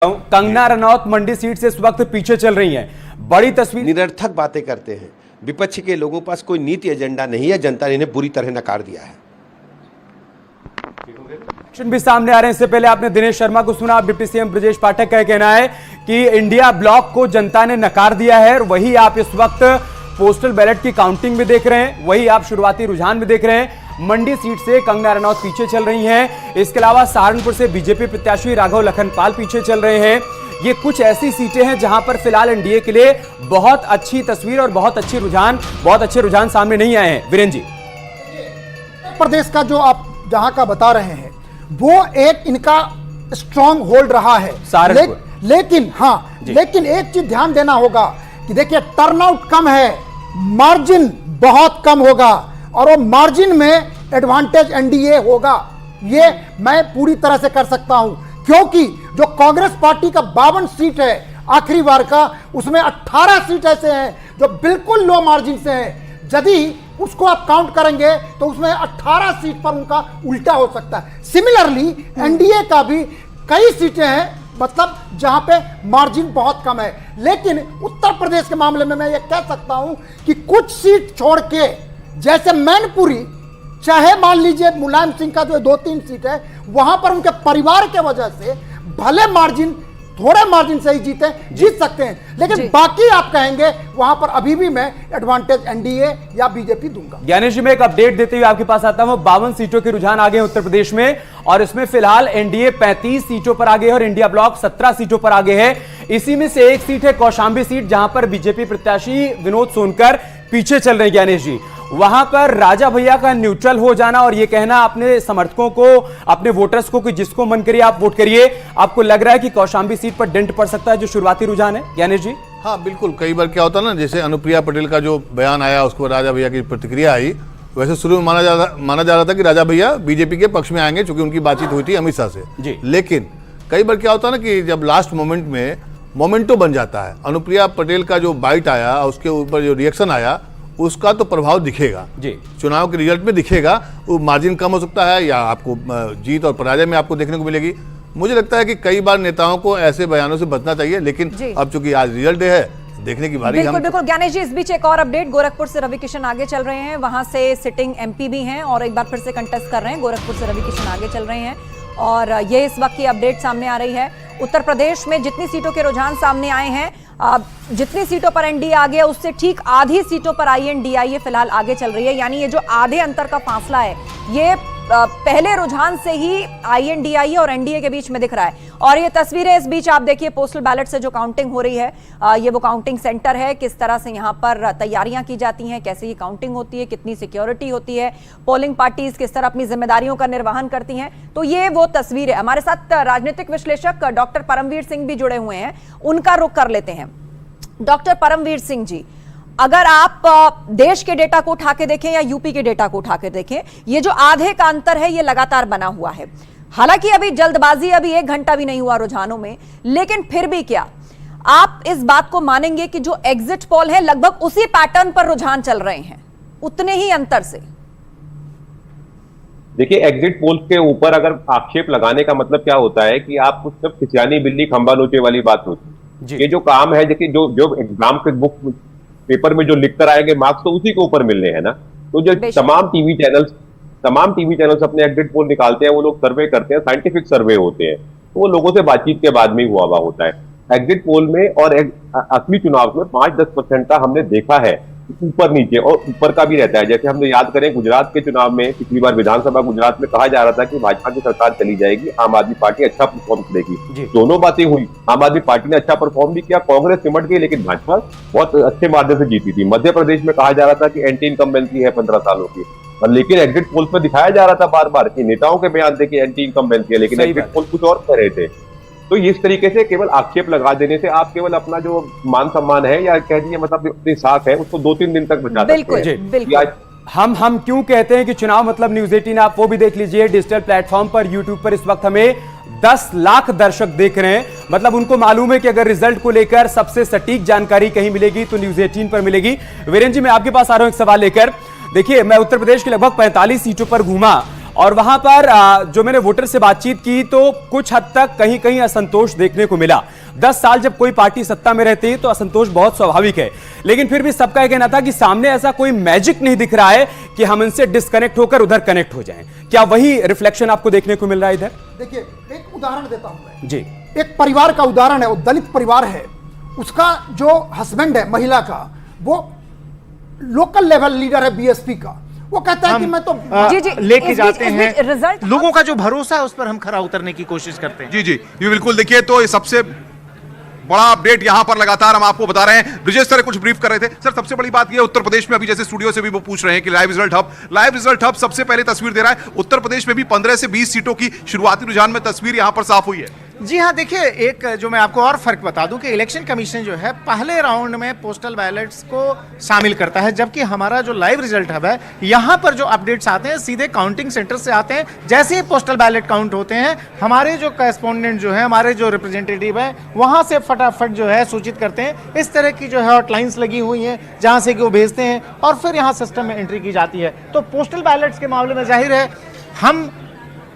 कंगना रनौत मंडी seat से इस वक्त पीछे चल रही हैं। बड़ी तस्वीर। निरर्थक बातें करते हैं। विपक्ष के लोगों के पास कोई नीति एजेंडा नहीं है। जनता ने इन्हें बुरी तरह नकार दिया है। भी सामने आ रहे हैं। इससे पहले आपने दिनेश शर्मा को सुना। डिप्टी सीएम ब्रजेश पाठक का कहना है कि इंडिया ब्लॉक को जनता ने नकार दिया है। और वही आप इस वक्त पोस्टल बैलेट की काउंटिंग में देख रहे हैं, वही आप शुरुआती रुझान में देख रहे हैं। मंडी सीट से कंगना रनौत पीछे चल रही हैं। इसके अलावा सहारनपुर से बीजेपी प्रत्याशी राघव लखनपाल पीछे चल रहे हैं। ये कुछ ऐसी सीटें हैं जहां पर फिलहाल एनडीए के लिए बहुत अच्छी तस्वीर और बहुत अच्छे रुझान सामने नहीं आए हैं। वीरेंद्र जी, प्रदेश का जो आप जहां का बता रहे हैं वो एक इनका स्ट्रॉन्ग होल्ड रहा है। लेकिन एक चीज ध्यान देना होगा कि देखिए टर्नआउट कम है, मार्जिन बहुत कम होगा और वो मार्जिन में एडवांटेज एनडीए होगा। ये मैं पूरी तरह से कर सकता हूं क्योंकि जो कांग्रेस पार्टी का 52 सीट है आखिरी बार का, उसमें 18 सीट ऐसे हैं जो बिल्कुल लो मार्जिन से हैं। यदि उसको आप काउंट करेंगे तो उसमें 18 सीट पर उनका उल्टा हो सकता है। सिमिलरली एनडीए का भी कई सीटें हैं मतलब जहां पे मार्जिन बहुत कम है। लेकिन उत्तर प्रदेश के मामले में मैं ये कह सकता हूं कि कुछ सीट छोड़ के, जैसे मैनपुरी, चाहे मान लीजिए मुलायम सिंह का जो 2-3 सीट है, वहां पर उनके परिवार के वजह से भले मार्जिन थोड़े मार्जिन से ही जीत सकते हैं, लेकिन बाकी आप कहेंगे वहां पर अभी भी मैं एडवांटेज एनडीए या बीजेपी दूंगा। ज्ञानेश जी, मैं एक अपडेट देते हुए आपके पास आता हूं। 52 सीटों के रुझान आगे हैं उत्तर प्रदेश में और इसमें फिलहाल एनडीए 35 सीटों पर आगे है और इंडिया ब्लॉक 17 सीटों पर आगे है। इसी में से एक सीट है कौशांबी सीट, जहां पर बीजेपी प्रत्याशी विनोद सोनकर पीछे चल रहे हैं। ज्ञानेश जी, वहां पर राजा भैया का न्यूट्रल हो जाना और ये कहना अपने समर्थकों को, अपने वोटर्स को कि जिसको मन करिए आप वोट करिए, आपको लग रहा है कि कौशांबी सीट पर डेंट पड़ सकता है जो शुरुआती रुझान है? ज्ञानेश जी, हाँ बिल्कुल। कई बार क्या होता है ना, जैसे अनुप्रिया पटेल का जो बयान आया उसके बाद राजा भैया की प्रतिक्रिया आई। वैसे शुरू में माना जा रहा था कि राजा भैया बीजेपी के पक्ष में आएंगे क्योंकि उनकी बातचीत हुई थी अमित शाह से। लेकिन कई बार क्या होता है ना कि जब लास्ट मोमेंट में मोमेंटो बन जाता है, अनुप्रिया पटेल का जो बाइट आया उसके ऊपर जो रिएक्शन आया उसका तो प्रभाव दिखेगा जी, चुनाव के रिजल्ट में दिखेगा। वो मार्जिन कम हो सकता है या आपको जीत और पराजय में आपको देखने को मिलेगी। मुझे लगता है कि कई बार नेताओं को ऐसे बयानों से बचना चाहिए, लेकिन अब चूंकि आज रिजल्ट डे है, देखने की बारी। बिल्कुल ज्ञानेश जी, इस बीच एक और अपडेट, गोरखपुर से रवि किशन आगे चल रहे हैं। वहां से सिटिंग एमपी भी हैं और एक बार फिर से कंटेस्ट कर रहे हैं। गोरखपुर से रवि किशन आगे चल रहे हैं और ये इस वक्त की अपडेट सामने आ रही है। उत्तर प्रदेश में जितनी सीटों के रुझान सामने आए हैं, जितनी सीटों पर एनडीए आगे है उससे ठीक आधी सीटों पर आईएनडीआईए फिलहाल आगे चल रही है। यानी ये जो आधे अंतर का फासला है ये पहले रुझान से ही आईएनडीआईए और एनडीए के बीच में दिख रहा है। और ये तस्वीरें इस बीच आप देखिए पोस्टल बैलेट से जो काउंटिंग हो रही है, ये वो काउंटिंग सेंटर है, किस तरह से यहाँ पर तैयारियां की जाती हैं, कैसे ये काउंटिंग होती है, कितनी सिक्योरिटी होती है, पोलिंग पार्टीज किस तरह अपनी जिम्मेदारियों का निर्वहन करती हैं। तो ये वो तस्वीर है। हमारे साथ राजनीतिक विश्लेषक डॉक्टर परमवीर सिंह भी जुड़े हुए हैं, उनका रुख कर लेते हैं। डॉक्टर परमवीर सिंह जी, अगर आप देश के डेटा को उठा के देखें या यूपी के डेटा को उठा के देखें, ये जो आधे का अंतर है ये लगातार बना हुआ है। हालांकि अभी जल्दबाजी, अभी 1 घंटा भी नहीं हुआ रुझानों में, लेकिन फिर भी क्या आप इस बात को मानेंगे कि जो एग्जिट पोल है लगभग उसी पैटर्न पर रुझान चल रहे हैं, उतने ही अंतर से? देखिए, एग्जिट पोल के ऊपर अगर आक्षेप लगाने का मतलब क्या होता है कि आप कुछ सब खिसियानी बिल्ली खंबा नोचे वाली बात होती है। ये जो काम है, देखिए जो एग्जाम के बुक पेपर में जो लिख कर आएंगे मार्क्स तो उसी के ऊपर मिलने हैं ना। तो जो तमाम टीवी चैनल्स अपने एग्जिट पोल निकालते हैं, वो लोग सर्वे करते हैं, साइंटिफिक सर्वे होते हैं, तो वो लोगों से बातचीत के बाद में हुआ होता है। एग्जिट पोल में और असली चुनाव में 5-10% का हमने देखा है, ऊपर नीचे और ऊपर का भी रहता है। जैसे हमने याद करें गुजरात के चुनाव में, पिछली बार विधानसभा गुजरात में कहा जा रहा था कि भाजपा की सरकार चली जाएगी, आम आदमी पार्टी अच्छा परफॉर्म करेगी। दोनों बातें हुई, आम आदमी पार्टी ने अच्छा परफॉर्म भी किया, कांग्रेस सिमट गई, लेकिन भाजपा बहुत अच्छे मार्जिन से जीती थी। मध्य प्रदेश में कहा जा रहा था कि एंटी इनकम्बेंसी है 15 सालों की, लेकिन एग्जिट पोल में दिखाया जा रहा था बार बार कि नेताओं के बयान देखिए एंटी इनकम्बेंसी है, लेकिन एग्जिट पोल कुछ और कह रहे थे। तो इस तरीके से केवल आक्षेप लगा देने से आप केवल अपना जो मान सम्मान है या कह दीजिए मतलब अपनी साख है उसको 2-3 दिन तक बचा सकते हैं। बिल्कुल। हम क्यों कहते हैं कि चुनाव मतलब न्यूज 18, आप वो भी देख लीजिए डिजिटल प्लेटफॉर्म पर, यूट्यूब पर इस वक्त हमें 10 लाख दर्शक देख रहे हैं। मतलब उनको मालूम है कि अगर रिजल्ट को लेकर सबसे सटीक जानकारी कहीं मिलेगी तो न्यूज 18 पर मिलेगी। वीरेंद्र जी, मैं आपके पास आ रहा हूं एक सवाल लेकर। देखिए, मैं उत्तर प्रदेश की लगभग 45 सीटों पर घूमा और वहां पर जो मैंने वोटर से बातचीत की तो कुछ हद तक कहीं कहीं असंतोष देखने को मिला। 10 साल जब कोई पार्टी सत्ता में रहती है तो असंतोष बहुत स्वाभाविक है, लेकिन फिर भी सबका यह कहना था कि सामने ऐसा कोई मैजिक नहीं दिख रहा है कि हम इनसे डिस्कनेक्ट होकर उधर कनेक्ट हो जाएं। क्या वही रिफ्लेक्शन आपको देखने को मिल रहा है इधर? देखिए, एक उदाहरण देता हूं मैं जी। एक परिवार का उदाहरण है, वो दलित परिवार है, उसका जो हस्बैंड है महिला का, वो लोकल लेवल लीडर है बीएसपी का। वो कहता है कि मैं तो लेके जाते हैं रिजल्ट, लोगों का जो भरोसा है उस पर हम खरा उतरने की कोशिश करते हैं। जी जी ये बिल्कुल। देखिए तो ये सबसे बड़ा अपडेट यहां पर लगातार हम आपको बता रहे हैं। ब्रिजेश सर कुछ ब्रीफ कर रहे थे। सर सबसे बड़ी बात यह उत्तर प्रदेश में अभी जैसे स्टूडियो से भी वो पूछ रहे हैं कि लाइव रिजल्ट हब सबसे पहले तस्वीर दे रहा है। उत्तर प्रदेश में भी 15 से 20 सीटों की शुरुआती रुझान में तस्वीर यहां पर साफ हुई है। जी हाँ, देखिए एक जो मैं आपको और फर्क बता दूं कि इलेक्शन कमीशन जो है पहले राउंड में पोस्टल बैलेट्स को शामिल करता है, जबकि हमारा जो लाइव रिजल्ट हब है यहाँ पर जो अपडेट्स आते हैं सीधे काउंटिंग सेंटर से आते हैं। जैसे ही पोस्टल बैलेट काउंट होते हैं हमारे जो करेस्पॉन्डेंट जो है, हमारे जो रिप्रेजेंटेटिव है, वहाँ से फटाफट जो है सूचित करते हैं। इस तरह की जो है हॉटलाइंस लगी हुई हैं जहाँ से कि वो भेजते हैं और फिर यहाँ सिस्टम में एंट्री की जाती है। तो पोस्टल बैलेट्स के मामले में जाहिर है हम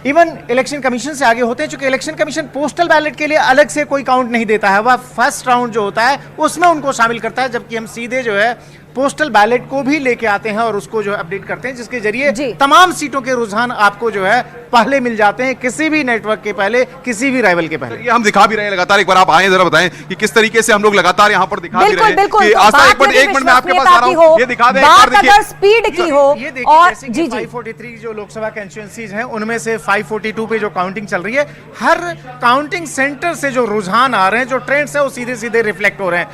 इवन इलेक्शन कमीशन से आगे होते हैं, चूंकि इलेक्शन कमीशन पोस्टल बैलेट के लिए अलग से कोई काउंट नहीं देता है, वह फर्स्ट राउंड जो होता है उसमें उनको शामिल करता है, जबकि हम सीधे जो है पोस्टल बैलेट को भी लेके आते हैं और उसको जो है अपडेट करते हैं, जिसके जरिए तमाम सीटों के रुझान आपको जो है पहले मिल जाते हैं, किसी भी नेटवर्क के पहले, किसी भी राइवल के पहले। ये हम दिखा भी रहे हैं लगातार। एक बार आप आए जरा बताएं कि किस तरीके से हम लोग लगातार यहाँ पर दिखा भी रहे हैं कि आस्था एक मिनट में आपके पास आ रहा हूँ, ये दिखा दें एक बार। देखिए स्पीड की हो, ये देखिए और जैसे कि 543 जो लोकसभा कंस्टिट्यूएंसीज हैं उनमें से 542 पे जो काउंटिंग चल रही है, हर काउंटिंग सेंटर से जो रुझान आ रहे हैं, जो ट्रेंड्स है वो सीधे सीधे रिफ्लेक्ट हो रहे हैं।